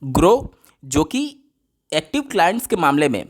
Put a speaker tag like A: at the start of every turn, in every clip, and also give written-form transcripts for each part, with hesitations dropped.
A: Grow, जो कि active clients के मामले में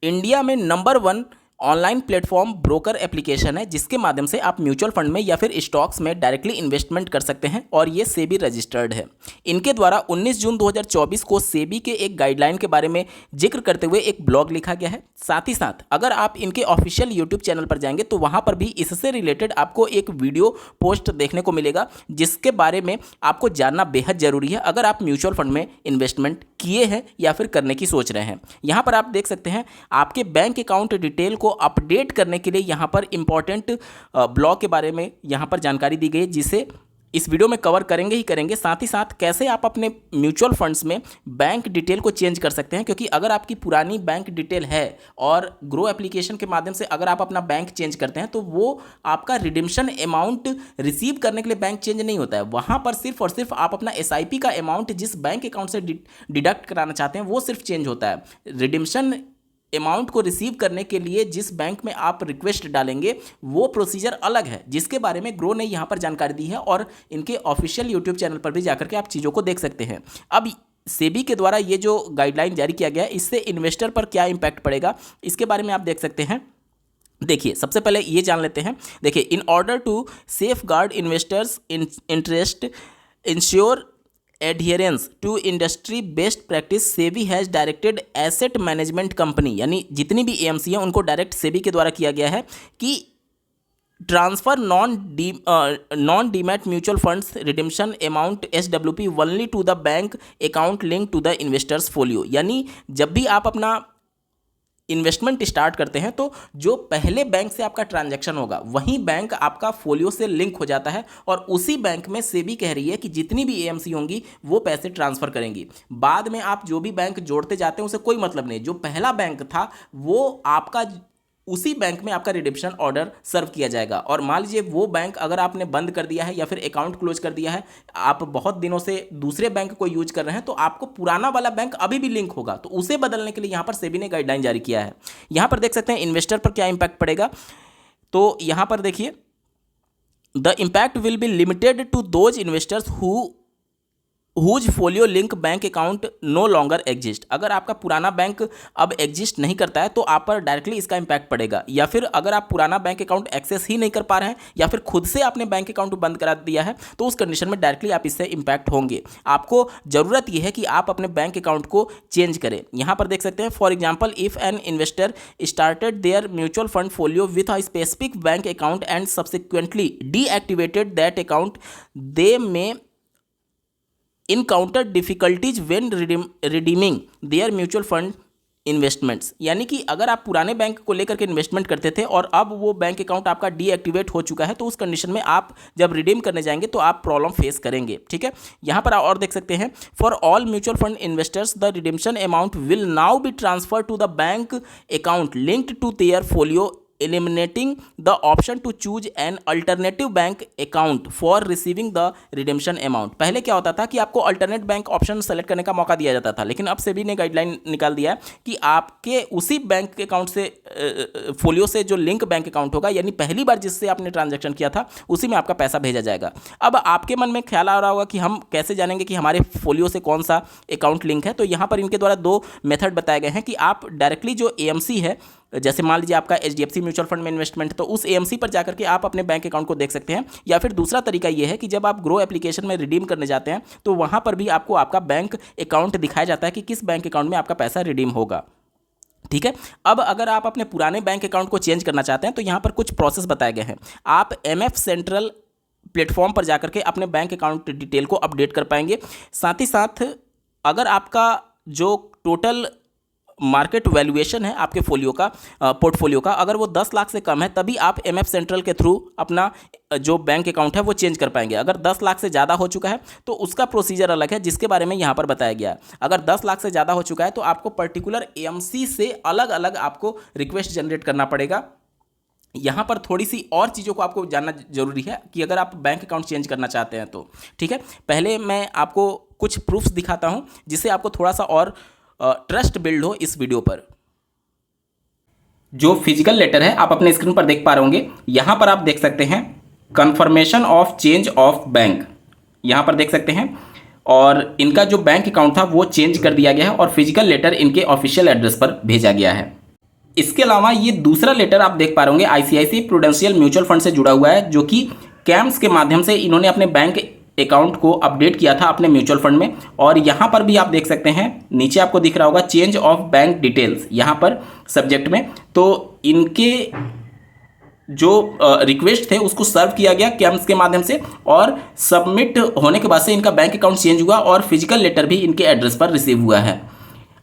A: इंडिया में number 1 online platform broker application है, जिसके माध्यम से आप म्यूचुअल फंड में या फिर स्टॉक्स में डायरेक्टली इन्वेस्टमेंट कर सकते हैं और ये सेबी रजिस्टर्ड है। इनके द्वारा 19 जून 2024 को सेबी के एक गाइडलाइन के बारे में जिक्र करते हुए एक ब्लॉग लिखा गया है। साथ ही साथ अगर आप इनके ऑफिशियल यूट्यूब चैनल पर जाएंगे तो वहाँ पर भी इससे रिलेटेड आपको एक वीडियो पोस्ट देखने को मिलेगा, जिसके बारे में आपको जानना बेहद ज़रूरी है अगर आप म्यूचुअल फंड में इन्वेस्टमेंट किए हैं या फिर करने की सोच रहे हैं। यहाँ पर आप देख सकते हैं आपके बैंक अकाउंट डिटेल को अपडेट करने के लिए यहाँ पर इंपॉर्टेंट ब्लॉग के बारे में यहाँ पर जानकारी दी गई है, जिसे इस वीडियो में कवर करेंगे ही करेंगे। साथ ही साथ कैसे आप अपने म्यूचुअल फंड्स में बैंक डिटेल को चेंज कर सकते हैं, क्योंकि अगर आपकी पुरानी बैंक डिटेल है और ग्रो एप्लीकेशन के माध्यम से अगर आप अपना बैंक चेंज करते हैं तो वो आपका रिडिम्शन अमाउंट रिसीव करने के लिए बैंक चेंज नहीं होता है। वहाँ पर सिर्फ और सिर्फ आप अपना एसआईपी का अमाउंट जिस बैंक अकाउंट से डिडक्ट कराना चाहते हैं वो सिर्फ चेंज होता है। रिडिम्शन अमाउंट को रिसीव करने के लिए जिस बैंक में आप रिक्वेस्ट डालेंगे वो प्रोसीजर अलग है, जिसके बारे में ग्रो ने यहाँ पर जानकारी दी है और इनके ऑफिशियल यूट्यूब चैनल पर भी जाकर के आप चीज़ों को देख सकते हैं। अब सेबी के द्वारा ये जो गाइडलाइन जारी किया गया है इससे इन्वेस्टर पर क्या इम्पैक्ट पड़ेगा इसके बारे में आप देख सकते हैं। देखिए, सबसे पहले ये जान लेते हैं। देखिए, in order to safeguard investors interest ensure adherence to industry best practice, SEBI has directed asset management company, यानी जितनी भी एएमसी हैं उनको डायरेक्ट सेबी के द्वारा किया गया है कि transfer non demat mutual funds redemption amount SWP only to the bank account link to the investors folio. यानी जब भी आप अपना इन्वेस्टमेंट स्टार्ट करते हैं तो जो पहले बैंक से आपका ट्रांजैक्शन होगा वही बैंक आपका फोलियो से लिंक हो जाता है और उसी बैंक में सेबी कह रही है कि जितनी भी एएमसी होंगी वो पैसे ट्रांसफ़र करेंगी। बाद में आप जो भी बैंक जोड़ते जाते हैं उसे कोई मतलब नहीं, जो पहला बैंक था वो आपका उसी बैंक में आपका रिडिम्पशन ऑर्डर सर्व किया जाएगा। और मान लीजिए वो बैंक अगर आपने बंद कर दिया है या फिर अकाउंट क्लोज कर दिया है, आप बहुत दिनों से दूसरे बैंक को यूज कर रहे हैं, तो आपको पुराना वाला बैंक अभी भी लिंक होगा, तो उसे बदलने के लिए यहाँ पर सेबी ने गाइडलाइन जारी किया है। यहाँ पर देख सकते हैं इन्वेस्टर पर क्या इंपैक्ट पड़ेगा। तो यहाँ पर देखिए, the impact will be limited to those investors whose folio link bank account no longer exist. अगर आपका पुराना बैंक अब एग्जिस्ट नहीं करता है तो आप पर डायरेक्टली इसका इंपैक्ट पड़ेगा, या फिर अगर आप पुराना बैंक अकाउंट एक्सेस ही नहीं कर पा रहे हैं या फिर खुद से आपने बैंक अकाउंट बंद करा दिया है तो उस कंडीशन में डायरेक्टली आप इससे इंपैक्ट होंगे। आपको ज़रूरत यह है कि आप अपने बैंक अकाउंट को चेंज करें। यहाँ पर देख सकते हैं, for example if an investor started their mutual fund folio with a specific bank account and subsequently deactivated that account, they may encounter difficulties when redeeming their mutual fund investments. यानी कि अगर आप पुराने बैंक को लेकर के investment करते थे और अब वो बैंक अकाउंट आपका डीएक्टिवेट हो चुका है तो उस कंडीशन में आप जब रिडीम करने जाएंगे तो आप प्रॉब्लम फेस करेंगे। ठीक है, यहाँ पर और देख सकते हैं, for all mutual fund investors the redemption amount will now be transfer to the bank account linked to their folio, eliminating the option to choose an alternative bank account for receiving the redemption amount। पहले क्या होता था कि आपको alternate bank option select करने का मौका दिया जाता था, लेकिन अब सेबी ने गाइडलाइन निकाल दिया है कि आपके उसी बैंक अकाउंट से फोलियो से जो लिंक बैंक अकाउंट होगा, यानी पहली बार जिससे आपने ट्रांजैक्शन किया था उसी में आपका पैसा भेजा जाएगा। अब आपके मन में ख्याल आ रहा होगा कि हम कैसे जानेंगे कि हमारे फोलियो से कौन सा अकाउंट लिंक है। तो यहाँ पर इनके द्वारा 2 मेथड बताए गए हैं कि आप डायरेक्टली जो एएमसी है, जैसे मान लीजिए आपका एचडीएफसी म्यूचुअल फंड में इन्वेस्टमेंट, तो उस एएमसी पर जाकर के आप अपने बैंक अकाउंट को देख सकते हैं। या फिर दूसरा तरीका यह है कि जब आप ग्रो एप्लीकेशन में रिडीम करने जाते हैं तो वहां पर भी आपको आपका बैंक अकाउंट दिखाया जाता है कि किस बैंक अकाउंट में आपका पैसा रिडीम होगा। ठीक है, अब अगर आप अपने पुराने बैंक अकाउंट को चेंज करना चाहते हैं तो यहाँ पर कुछ प्रोसेस बताए गए हैं। आप MF सेंट्रल प्लेटफॉर्म पर जाकर के अपने बैंक अकाउंट डिटेल को अपडेट कर पाएंगे। साथ ही साथ अगर आपका जो टोटल मार्केट वैल्यूएशन है आपके फोलियो का, पोर्टफोलियो का, अगर वो 10 लाख से कम है तभी आप MF सेंट्रल के थ्रू अपना जो बैंक अकाउंट है वो चेंज कर पाएंगे। अगर 10 लाख से ज़्यादा हो चुका है तो उसका प्रोसीजर अलग है, जिसके बारे में यहाँ पर बताया गया है। अगर 10 लाख से ज़्यादा हो चुका है तो आपको पर्टिकुलर एएमसी से अलग अलग आपको रिक्वेस्ट जनरेट करना पड़ेगा। यहाँ पर थोड़ी सी और चीज़ों को आपको जानना जरूरी है कि अगर आप बैंक अकाउंट चेंज करना चाहते हैं तो। ठीक है, पहले मैं आपको कुछ प्रूफ्स दिखाता हूँ जिससे आपको थोड़ा सा और ट्रस्ट बिल्ड हो इस वीडियो पर। जो फिजिकल लेटर है आप अपने स्क्रीन पर देख पा रहे होंगे, यहाँ पर आप देख सकते हैं confirmation of change of bank. यहाँ पर देख सकते हैं और इनका जो बैंक अकाउंट था वो चेंज कर दिया गया है और फिजिकल लेटर इनके ऑफिशियल एड्रेस पर भेजा गया है। इसके अलावा ये दूसरा लेटर आप देख पा रहे होंगे आईसीआईसीआई प्रूडेंशियल म्यूचुअल फंड से जुड़ा हुआ है, जो कि कैम्स के माध्यम से इन्होंने अपने बैंक अकाउंट को अपडेट किया था अपने म्यूचुअल फंड में। और यहाँ पर भी आप देख सकते हैं, नीचे आपको दिख रहा होगा चेंज ऑफ बैंक डिटेल्स यहाँ पर सब्जेक्ट में। तो इनके जो रिक्वेस्ट थे उसको सर्व किया गया कैम्स के माध्यम से और सबमिट होने के बाद से इनका बैंक अकाउंट चेंज हुआ और फिजिकल लेटर भी इनके एड्रेस पर रिसीव हुआ है।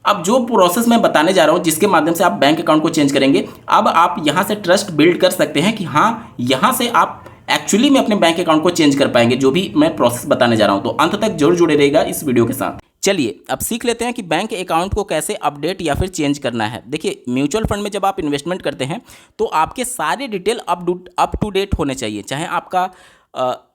A: अब जो प्रोसेस मैं बताने जा रहा हूं जिसके माध्यम से आप बैंक अकाउंट को चेंज करेंगे, अब आप यहां से ट्रस्ट बिल्ड कर सकते हैं कि हाँ, यहां से आप एक्चुअली में अपने बैंक अकाउंट को चेंज कर पाएंगे, जो भी मैं प्रोसेस बताने जा रहा हूं। तो अंत तक जरूर जुड़े रहेगा इस वीडियो के साथ। चलिए अब सीख लेते हैं कि बैंक अकाउंट को कैसे अपडेट या फिर चेंज करना है। देखिए, म्यूचुअल फंड में जब आप इन्वेस्टमेंट करते हैं तो आपके सारे डिटेल अप टू डेट होने चाहिए, चाहे आपका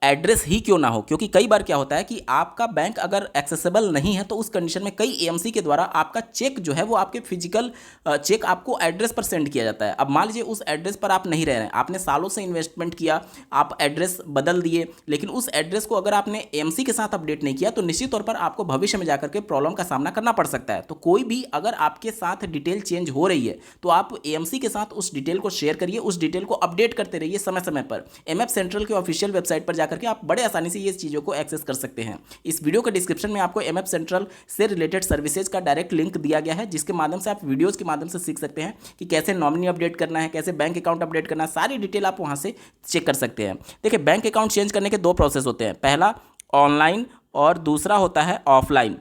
A: एड्रेस ही क्यों ना हो। क्योंकि कई बार क्या होता है कि आपका बैंक अगर एक्सेसिबल नहीं है तो उस कंडीशन में कई एएमसी के द्वारा आपका चेक जो है वो आपके फिजिकल चेक आपको एड्रेस पर सेंड किया जाता है। अब मान लीजिए उस एड्रेस पर आप नहीं रह रहे हैं, आपने सालों से इन्वेस्टमेंट किया, आप एड्रेस बदल दिए, लेकिन उस एड्रेस को अगर आपने एएमसी के साथ अपडेट नहीं किया तो निश्चित तौर पर आपको भविष्य में जाकर के प्रॉब्लम का सामना करना पड़ सकता है। तो कोई भी अगर आपके साथ डिटेल चेंज हो रही है तो आप एएमसी के साथ उस डिटेल को शेयर करिए, उस डिटेल को अपडेट करते रहिए समय समय पर। एमएफ सेंट्रल के ऑफिशियल वेबसाइट पर जाकर के आप बड़े आसानी से ये चीज़ों को एक्सेस कर सकते हैं। इस वीडियो के डिस्क्रिप्शन में आपको एमएफ सेंट्रल से रिलेटेड सर्विसेज का डायरेक्ट लिंक दिया गया है, जिसके माध्यम से आप वीडियोस के माध्यम से सीख सकते हैं कि कैसे नॉमिनी अपडेट करना है, कैसे बैंक अकाउंट अपडेट करना है। सारी डिटेल आप वहां से चेक कर सकते हैं। देखिए, बैंक अकाउंट चेंज करने के दो प्रोसेस होते हैं, पहला ऑनलाइन और दूसरा होता है ऑफलाइन।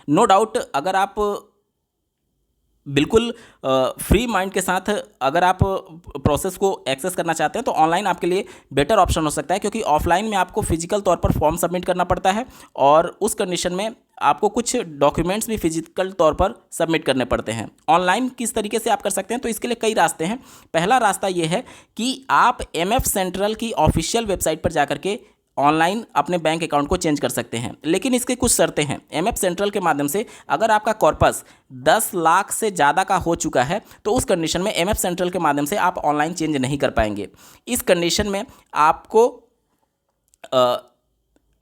A: नो डाउट, अगर आप बिल्कुल फ्री माइंड के साथ अगर आप प्रोसेस को एक्सेस करना चाहते हैं तो ऑनलाइन आपके लिए बेटर ऑप्शन हो सकता है, क्योंकि ऑफलाइन में आपको फिजिकल तौर पर फॉर्म सबमिट करना पड़ता है और उस कंडीशन में आपको कुछ डॉक्यूमेंट्स भी फिजिकल तौर पर सबमिट करने पड़ते हैं। ऑनलाइन किस तरीके से आप कर सकते हैं, तो इसके लिए कई रास्ते हैं। पहला रास्ता ये है कि आप एमएफ सेंट्रल की ऑफिशियल वेबसाइट पर जाकर के ऑनलाइन अपने बैंक अकाउंट को चेंज कर सकते हैं, लेकिन इसके कुछ शर्तें हैं। एमएफ सेंट्रल के माध्यम से अगर आपका कॉर्पस 10 लाख से ज़्यादा का हो चुका है तो उस कंडीशन में एमएफ सेंट्रल के माध्यम से आप ऑनलाइन चेंज नहीं कर पाएंगे। इस कंडीशन में आपको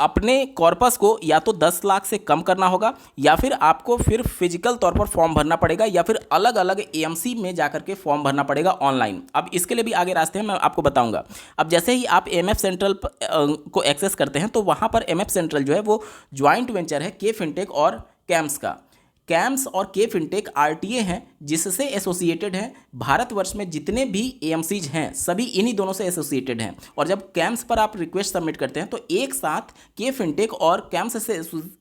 A: अपने कॉर्पस को या तो 10 लाख से कम करना होगा या फिर आपको फिर फिजिकल तौर पर फॉर्म भरना पड़ेगा या फिर अलग अलग एएमसी में जाकर के फॉर्म भरना पड़ेगा ऑनलाइन। अब इसके लिए भी आगे रास्ते हैं, मैं आपको बताऊंगा। अब जैसे ही आप एमएफ सेंट्रल को एक्सेस करते हैं तो वहां पर एमएफ सेंट्रल जो है वो ज्वाइंट वेंचर है के फिनटेक और कैम्स का। कैम्स और के फिनटेक आरटीए हैं जिससे एसोसिएटेड हैं। भारतवर्ष में जितने भी एएमसीज हैं सभी इन्हीं दोनों से एसोसिएटेड हैं। और जब कैम्स पर आप रिक्वेस्ट सबमिट करते हैं तो एक साथ के फिनटेक और कैम्स से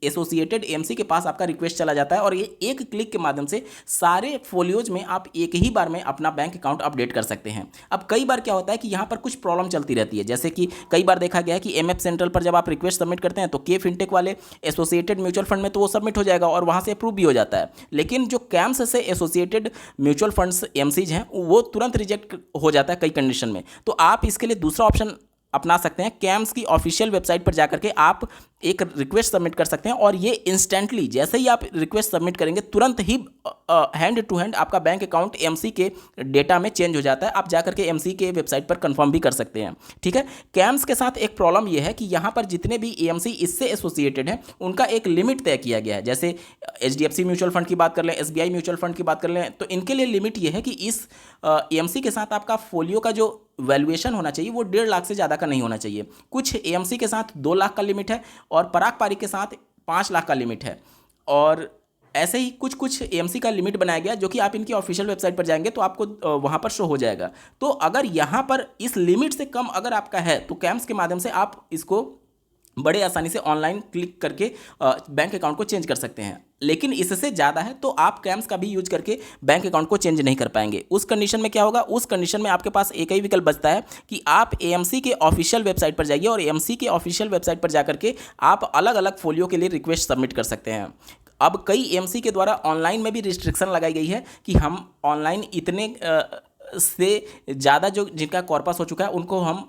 A: एसोसिएटेड एएमसी के पास आपका रिक्वेस्ट चला जाता है और ये एक क्लिक के माध्यम से सारे फोलियोज में आप एक ही बार में अपना बैंक अकाउंट अपडेट कर सकते हैं। अब कई बार क्या होता है कि यहाँ पर कुछ प्रॉब्लम चलती रहती है, जैसे कि कई बार देखा गया है कि एमएफ सेंट्रल पर जब आप रिक्वेस्ट सबमिट करते हैं तो के फिनटेक वाले एसोसिएटेड म्यूचुअल फंड में तो वो सबमिट हो जाएगा और वहाँ से अप्रूव भी हो जाता है, लेकिन जो कैम्स से एसोसिएटेड म्यूचुअल फंड्स एमसीज हैं वो तुरंत रिजेक्ट हो जाता है कई कंडीशन में। तो आप इसके लिए दूसरा ऑप्शन अपना सकते हैं। कैम्स की ऑफिशियल वेबसाइट पर जाकर के आप एक रिक्वेस्ट सबमिट कर सकते हैं और ये इंस्टेंटली जैसे ही आप रिक्वेस्ट सबमिट करेंगे तुरंत ही हैंड टू हैंड आपका बैंक अकाउंट एमसी के डेटा में चेंज हो जाता है। आप जाकर के एमसी के वेबसाइट पर कंफर्म भी कर सकते हैं। ठीक है, कैम्स के साथ एक प्रॉब्लम यह है कि यहाँ पर जितने भी एएमसी इससे एसोसिएटेड हैं उनका एक लिमिट तय किया गया है। जैसे एचडीएफसी म्यूचुअल फंड की बात कर लें, एसबीआई म्यूचुअल फंड की बात कर लें, तो इनके लिए लिमिट यह है कि इस एएमसी के साथ आपका फोलियो का जो वैल्यूएशन होना चाहिए वो 1.5 लाख से ज़्यादा का नहीं होना चाहिए। कुछ एएमसी के साथ 2 लाख का लिमिट है और पराग पारिक के साथ 5 लाख का लिमिट है। और ऐसे ही कुछ एएमसी का लिमिट बनाया गया जो कि आप इनकी ऑफिशियल वेबसाइट पर जाएंगे तो आपको वहाँ पर शो हो जाएगा। तो अगर यहाँ पर इस लिमिट से कम अगर आपका है तो कैम्स के माध्यम से आप इसको बड़े आसानी से ऑनलाइन क्लिक करके बैंक अकाउंट को चेंज कर सकते हैं। लेकिन इससे ज़्यादा है तो आप कैम्स का भी यूज करके बैंक अकाउंट को चेंज नहीं कर पाएंगे। उस कंडीशन में क्या होगा, उस कंडीशन में आपके पास एक ही विकल्प बचता है कि आप एएमसी के ऑफिशियल वेबसाइट पर जाइए और एएमसी के ऑफिशियल वेबसाइट पर जाकर के आप अलग अलग फोलियो के लिए रिक्वेस्ट सबमिट कर सकते हैं। अब कई एएमसी के द्वारा ऑनलाइन में भी रिस्ट्रिक्शन लगाई गई है कि हम ऑनलाइन इतने से ज़्यादा जो जिनका कॉर्पस हो चुका है उनको हम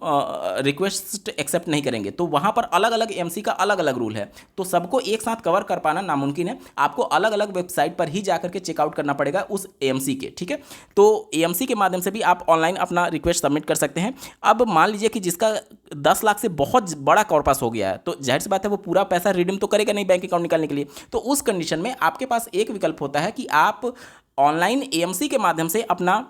A: रिक्वेस्ट एक्सेप्ट नहीं करेंगे। तो वहाँ पर अलग अलग एएमसी का अलग अलग रूल है, तो सबको एक साथ कवर कर पाना नामुमकिन है। आपको अलग अलग वेबसाइट पर ही जाकर के चेकआउट करना पड़ेगा उस एएमसी के, ठीक है। तो एएमसी के माध्यम से भी आप ऑनलाइन अपना रिक्वेस्ट सबमिट कर सकते हैं। अब मान लीजिए कि जिसका 10 लाख से बहुत बड़ा कॉर्पस हो गया है, तो जाहिर सी बात है वो पूरा पैसा रिडीम तो करेगा नहीं बैंक अकाउंट निकालने के लिए। तो उस कंडीशन में आपके पास एक विकल्प होता है कि आप ऑनलाइन एएमसी के माध्यम से अपना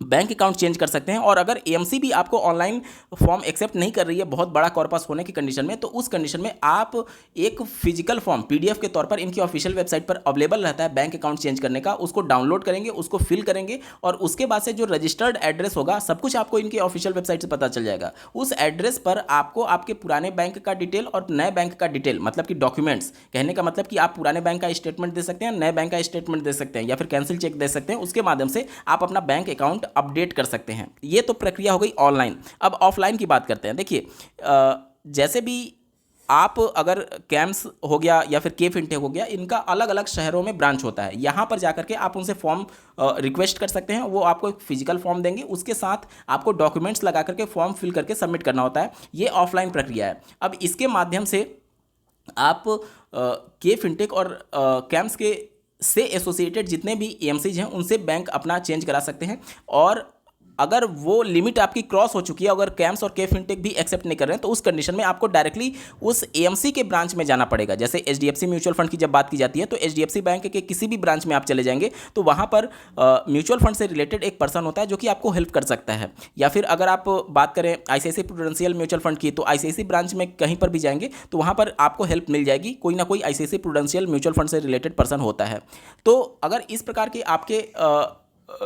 A: बैंक अकाउंट चेंज कर सकते हैं। और अगर एएमसी भी आपको ऑनलाइन फॉर्म एक्सेप्ट नहीं कर रही है बहुत बड़ा कॉर्पस होने की कंडीशन में, तो उस कंडीशन में आप एक फिजिकल फॉर्म पीडीएफ के तौर पर इनकी ऑफिशियल वेबसाइट पर अवेलेबल रहता है बैंक अकाउंट चेंज करने का, उसको डाउनलोड करेंगे, उसको फिल करेंगे और उसके बाद से जो रजिस्टर्ड एड्रेस होगा सब कुछ आपको इनकी ऑफिशियल वेबसाइट से पता चल जाएगा। उस एड्रेस पर आपको आपके पुराने बैंक का डिटेल और नए बैंक का डिटेल, मतलब कि डॉक्यूमेंट्स, कहने का मतलब कि आप पुराने बैंक का स्टेटमेंट दे सकते हैं, नए बैंक का स्टेटमेंट दे सकते हैं या फिर कैंसिल चेक दे सकते हैं। उसके माध्यम से आप अपना बैंक अकाउंट अपडेट कर सकते हैं। ये तो प्रक्रिया हो गई ऑनलाइन। अब ऑफलाइन की बात करते हैं। देखिए जैसे भी आप अगर कैम्स हो गया या फिर के फिनटेक हो गया, इनका अलग अलग शहरों में ब्रांच होता है। यहाँ पर जाकर के आप उनसे फॉर्म रिक्वेस्ट कर सकते हैं, वो आपको एक फिजिकल फॉर्म देंगे, उसके साथ आपको डॉक्यूमेंट्स लगा करके फॉर्म फिल करके सबमिट करना होता है। ये ऑफलाइन प्रक्रिया है। अब इसके माध्यम से आप के फिनटेक और कैम्स के से एसोसिएटेड जितने भी एएमसीज हैं उनसे बैंक अपना चेंज करा सकते हैं। और अगर वो लिमिट आपकी क्रॉस हो चुकी है, अगर कैम्स और के फिनटेक भी एक्सेप्ट नहीं कर रहे हैं, तो उस कंडीशन में आपको डायरेक्टली उस एएमसी के ब्रांच में जाना पड़ेगा। जैसे एचडीएफसी म्यूचुअल फंड की जब बात की जाती है, तो एचडीएफसी बैंक के किसी भी ब्रांच में आप चले जाएंगे तो वहाँ पर म्यूचुअल फंड से रिलेटेड एक पर्सन होता है जो कि आपको हेल्प कर सकता है। या फिर अगर आप बात करें आईसीआईसीआई प्रूडेंशियल म्यूचुअल फंड की, तो आईसीआईसीआई ब्रांच में कहीं पर भी जाएंगे तो वहाँ पर आपको हेल्प मिल जाएगी, कोई ना कोई आईसीआईसीआई प्रूडेंशियल म्यूचुअल फंड से रिलेटेड पर्सन होता है। तो अगर इस प्रकार के आपके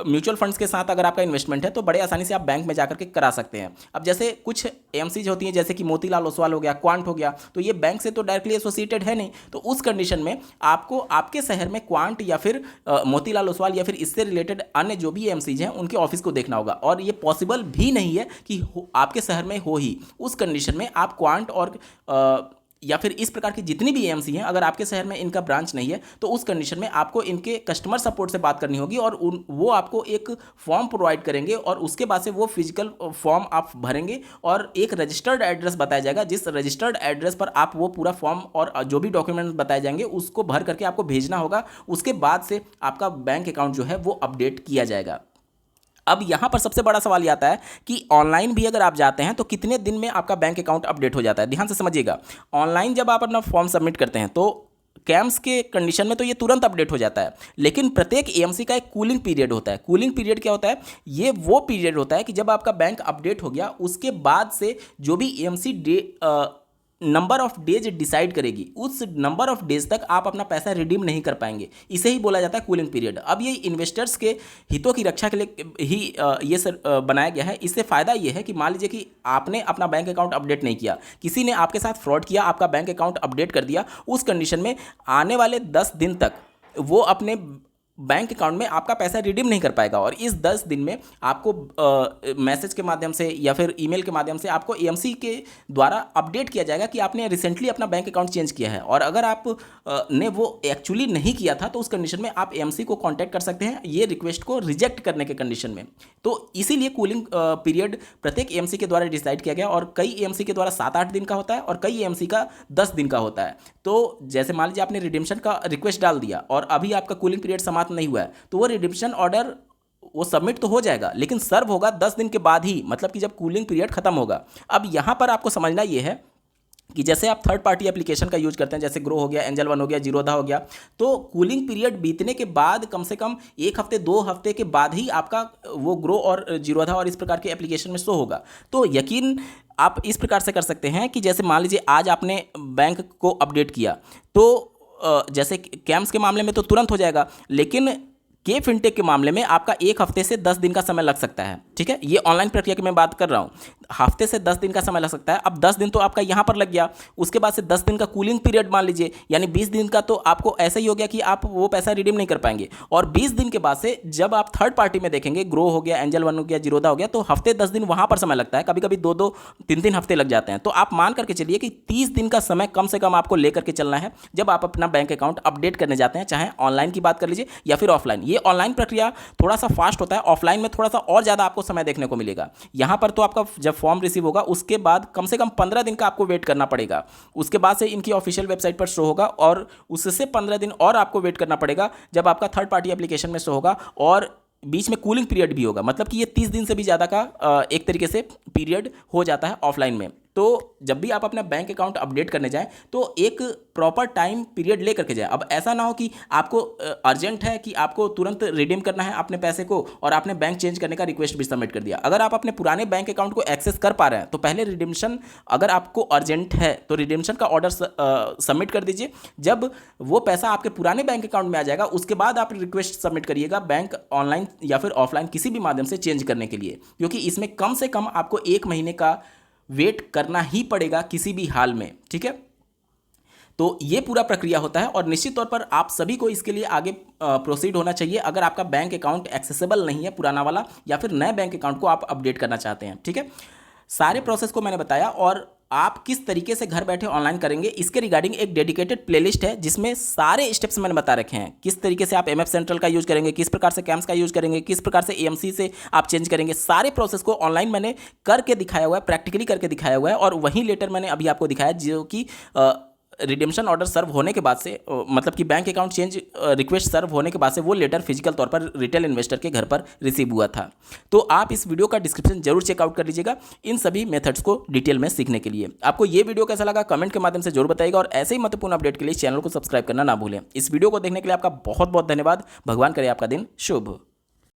A: म्यूचुअल फंड्स के साथ अगर आपका इन्वेस्टमेंट है तो बड़े आसानी से आप बैंक में जाकर के करा सकते हैं। अब जैसे कुछ एएमसीज होती हैं जैसे कि मोतीलाल ओसवाल हो गया, क्वांट हो गया, तो ये बैंक से तो डायरेक्टली एसोसिएटेड है नहीं। तो उस कंडीशन में आपको आपके शहर में क्वांट या फिर मोतीलाल ओसवाल या फिर इससे रिलेटेड अन्य जो भी एएमसीज हैं उनके ऑफिस को देखना होगा। और ये पॉसिबल भी नहीं है कि आपके शहर में हो ही। उस कंडीशन में आप क्वांट और या फिर इस प्रकार की जितनी भी एएमसी हैं, अगर आपके शहर में इनका ब्रांच नहीं है तो उस कंडीशन में आपको इनके कस्टमर सपोर्ट से बात करनी होगी और वो आपको एक फॉर्म प्रोवाइड करेंगे और उसके बाद से वो फिजिकल फॉर्म आप भरेंगे और एक रजिस्टर्ड एड्रेस बताया जाएगा, जिस रजिस्टर्ड एड्रेस पर आप वो पूरा फॉर्म और जो भी डॉक्यूमेंट बताए जाएंगे उसको भर करके आपको भेजना होगा। उसके बाद से आपका बैंक अकाउंट जो है वो अपडेट किया जाएगा। अब यहाँ पर सबसे बड़ा सवाल ये आता है कि ऑनलाइन भी अगर आप जाते हैं तो कितने दिन में आपका बैंक अकाउंट अपडेट हो जाता है। ध्यान से समझिएगा, ऑनलाइन जब आप अपना फॉर्म सबमिट करते हैं तो कैम्स के कंडीशन में तो ये तुरंत अपडेट हो जाता है, लेकिन प्रत्येक एएमसी का एक कूलिंग पीरियड होता है। कूलिंग पीरियड क्या होता है? ये वो पीरियड होता है कि जब आपका बैंक अपडेट हो गया उसके बाद से जो भी AMC number of days decide करेगी, उस नंबर ऑफ डेज तक आप अपना पैसा रिडीम नहीं कर पाएंगे। इसे ही बोला जाता है कूलिंग पीरियड। अब ये इन्वेस्टर्स के हितों की रक्षा के लिए ही ये बनाया गया है। इससे फ़ायदा ये है कि मान लीजिए कि आपने अपना बैंक अकाउंट अपडेट नहीं किया, किसी ने आपके साथ फ्रॉड किया, आपका बैंक अकाउंट अपडेट कर दिया, उस कंडीशन में आने वाले 10 दिन तक वो अपने बैंक अकाउंट में आपका पैसा रिडीम नहीं कर पाएगा। और इस 10 दिन में आपको मैसेज के माध्यम से या फिर ईमेल के माध्यम से आपको एएमसी के द्वारा अपडेट किया जाएगा कि आपने रिसेंटली अपना बैंक अकाउंट चेंज किया है। और अगर आप ने वो एक्चुअली नहीं किया था तो उस कंडीशन में आप एएमसी को कांटेक्ट कर सकते हैं ये रिक्वेस्ट को रिजेक्ट करने के कंडीशन में। तो इसीलिए कूलिंग पीरियड प्रत्येक एएमसी के द्वारा डिसाइड किया गया और कई एएमसी के द्वारा 7-8 दिन का होता है और कई एएमसी का 10 दिन का होता है। तो जैसे मान लीजिए आपने रिडेम्पशन का रिक्वेस्ट डाल दिया और अभी आपका कूलिंग पीरियड समाप्त नहीं हुआ है, तो वो रिडेम्पशन ऑर्डर वो सबमिट तो हो जाएगा लेकिन सर्व होगा 10 दिन के बाद ही, मतलब कि जब कूलिंग पीरियड खत्म होगा। अब यहाँ पर आपको समझना ये है कि जैसे आप थर्ड पार्टी एप्लीकेशन का यूज करते हैं, जैसे ग्रो हो गया, एंजल वन हो गया, जीरोधा हो गया, तो कूलिंग पीरियड बीतने के बाद कम से कम 1 हफ्ते 2 हफ्ते के बाद ही आपका वो ग्रो और जीरोधा और इस प्रकार के एप्लीकेशन में शो होगा। तो यकीन आप इस प्रकार से कर सकते हैं कि जैसे मान लीजिए आज आपने बैंक को अपडेट किया तो जैसे कैम्स के मामले में तो तुरंत हो जाएगा, लेकिन के फिनटेक के मामले में आपका 1 हफ्ते से 10 दिन का समय लग सकता है। ठीक है, ये ऑनलाइन प्रक्रिया की मैं बात कर रहा हूँ। हफ्ते से 10 दिन का समय लग सकता है। अब 10 दिन तो आपका यहाँ पर लग गया, उसके बाद से 10 दिन का कूलिंग पीरियड मान लीजिए, यानी 20 दिन का तो आपको ऐसा ही हो गया कि आप वो पैसा रिडीम नहीं कर पाएंगे। और 20 दिन के बाद से जब आप थर्ड पार्टी में देखेंगे, ग्रो हो गया, एंजल वन हो गया, जीरोधा हो गया, तो हफ्ते 10 दिन वहाँ पर समय लगता है, कभी कभी 2-2 3-3 हफ्ते लग जाते हैं। तो आप मान करके चलिए कि 30 दिन का समय कम से कम आपको लेकर के चलना है जब आप अपना बैंक अकाउंट अपडेट करने जाते हैं, चाहे ऑनलाइन की बात कर लीजिए या फिर ऑफलाइन। ये ऑनलाइन प्रक्रिया थोड़ा सा फास्ट होता है, ऑफलाइन में थोड़ा सा और ज़्यादा आपको समय देखने को मिलेगा। यहाँ पर तो आपका जब फॉर्म रिसीव होगा उसके बाद कम से कम 15 दिन का आपको वेट करना पड़ेगा, उसके बाद से इनकी ऑफिशियल वेबसाइट पर शो होगा, और उससे 15 दिन और आपको वेट करना पड़ेगा जब आपका थर्ड पार्टी एप्लीकेशन में शो होगा, और बीच में कूलिंग पीरियड भी होगा। मतलब कि ये 30 दिन से भी ज़्यादा का एक तरीके से पीरियड हो जाता है ऑफलाइन में। तो जब भी आप अपना बैंक अकाउंट अपडेट करने जाएं तो एक प्रॉपर टाइम पीरियड ले करके जाएं। अब ऐसा ना हो कि आपको अर्जेंट है कि आपको तुरंत रिडीम करना है अपने पैसे को और आपने बैंक चेंज करने का रिक्वेस्ट भी सबमिट कर दिया। अगर आप अपने पुराने बैंक अकाउंट को एक्सेस कर पा रहे हैं तो पहले रिडीम्शन, अगर आपको अर्जेंट है तो रिडीम्शन का ऑर्डर सबमिट कर दीजिए। जब वो पैसा आपके पुराने बैंक अकाउंट में आ जाएगा उसके बाद आप रिक्वेस्ट सबमिट करिएगा बैंक ऑनलाइन या फिर ऑफलाइन किसी भी माध्यम से चेंज करने के लिए, क्योंकि इसमें कम से कम आपको 1 महीने का वेट करना ही पड़ेगा किसी भी हाल में। ठीक है, तो ये पूरा प्रक्रिया होता है और निश्चित तौर पर आप सभी को इसके लिए आगे प्रोसीड होना चाहिए अगर आपका बैंक अकाउंट एक्सेसिबल नहीं है पुराना वाला, या फिर नए बैंक अकाउंट को आप अपडेट करना चाहते हैं। ठीक है, सारे प्रोसेस को मैंने बताया, और आप किस तरीके से घर बैठे ऑनलाइन करेंगे इसके रिगार्डिंग एक डेडिकेटेड प्लेलिस्ट है जिसमें सारे स्टेप्स मैंने बता रखे हैं। किस तरीके से आप एमएफ सेंट्रल का यूज करेंगे, किस प्रकार से कैम्स का यूज करेंगे, किस प्रकार से एएमसी से आप चेंज करेंगे, सारे प्रोसेस को ऑनलाइन मैंने करके दिखाया हुआ है, प्रैक्टिकली करके दिखाया हुआ है। और वही लेटर मैंने अभी आपको दिखाया जो कि रिडेम्पशन ऑर्डर सर्व होने के बाद से, मतलब कि बैंक अकाउंट चेंज रिक्वेस्ट सर्व होने के बाद से वो लेटर फिजिकल तौर पर रिटेल इन्वेस्टर के घर पर रिसीव हुआ था। तो आप इस वीडियो का डिस्क्रिप्शन जरूर चेकआउट कर लीजिएगा इन सभी मेथड्स को डिटेल में सीखने के लिए। आपको ये वीडियो कैसा लगा कमेंट के माध्यम से जरूर बताइएगा, और ऐसे ही महत्वपूर्ण अपडेट के लिए चैनल को सब्सक्राइब करना ना भूलें। इस वीडियो को देखने के लिए आपका बहुत बहुत धन्यवाद। भगवान करे आपका दिन शुभ।